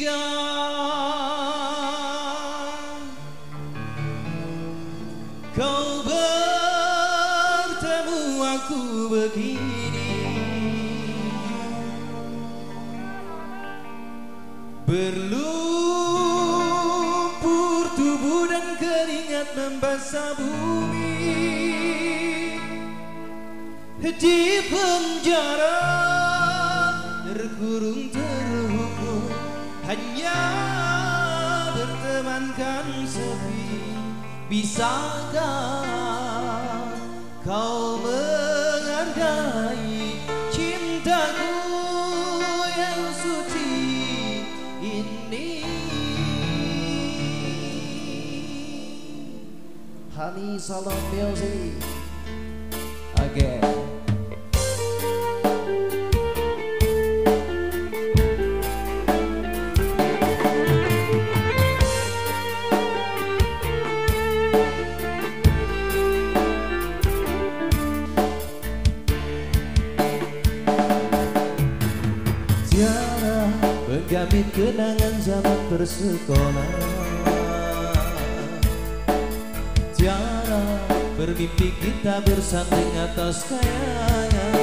Jika kau bertemu aku begini, berlumpur tubuh dan keringat membasah bumi, di penjara terkurung terhukum, hanya bertemankan sepi. Bisakah kau menghargai cintaku yang suci ini? Honey Salon Music again. Tiada menggamit kenangan zaman bersekolah, tiada bermimpi kita bersanding atas kayangan.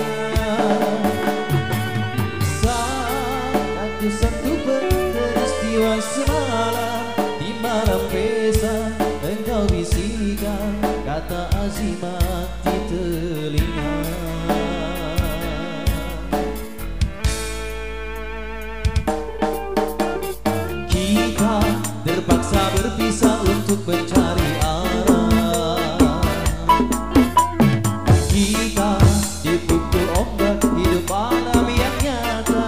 Saat satu peristiwa semalam, di malam pesta engkau bisikan kata azimat di telinga. Terpaksa berpisah untuk mencari arah. Kita dipukul ombak hidup alam yang nyata.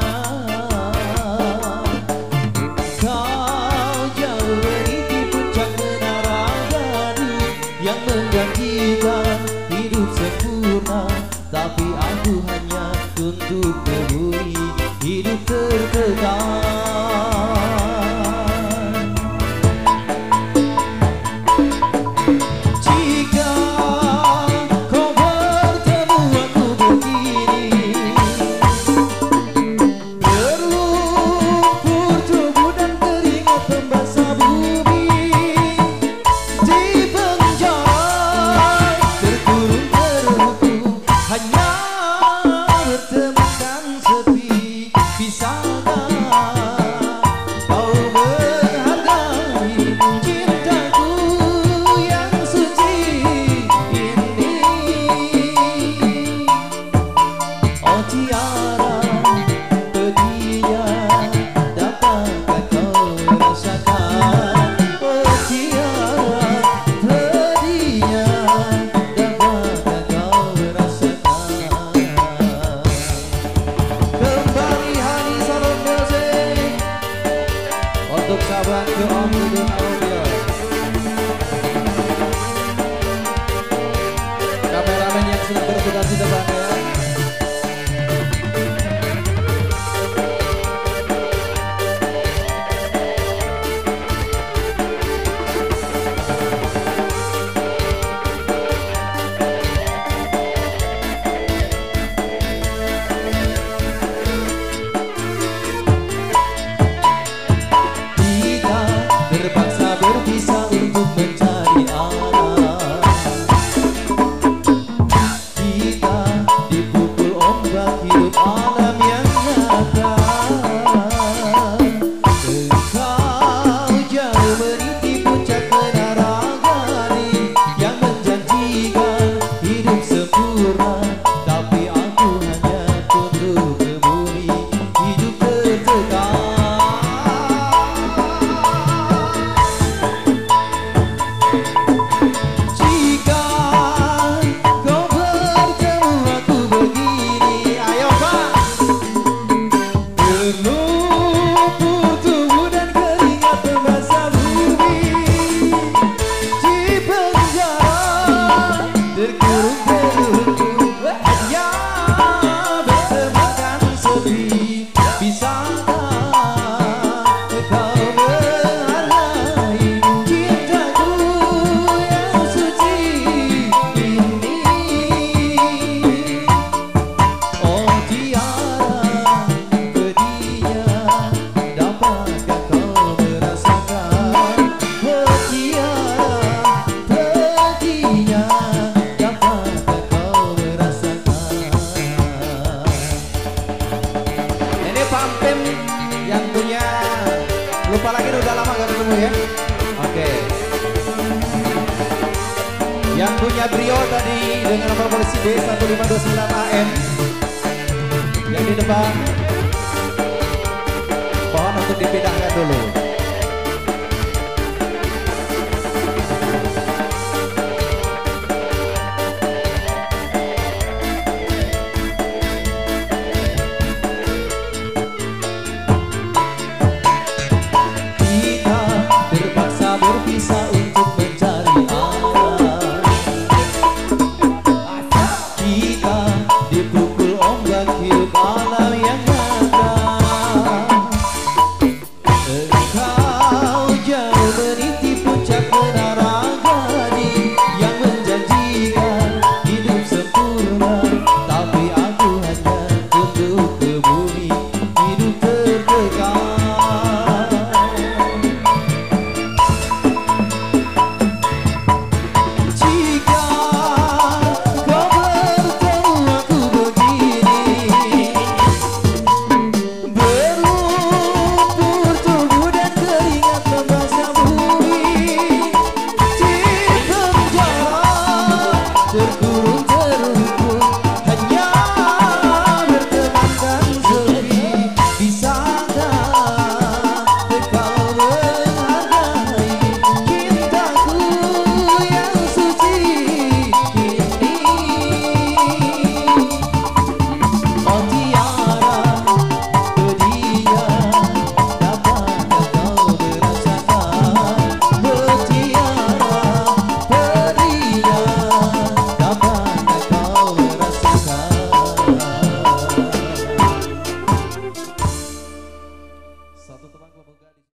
Kau jauh meniti puncak menara gading yang menjanjikan hidup sempurna, tapi aku hanya tunduk berduri, hidup tertekan. Untuk sahabat ke Om Dudung Audio, kameramen yang sedang bertugas di depan ya. Terpaksa berpisah untuk mencari arah. Kita dipukul ombak hidup alam yang nyata. Engkau jauh meniti puncak menara gading yang menjanjikan hidup sempurna, tapi aku hanya tunduk ke bumi, hidup tertekan. Bu ya. Oke. Yang punya Brio tadi dengan nomor polisi B 1529 AM. Yang di depan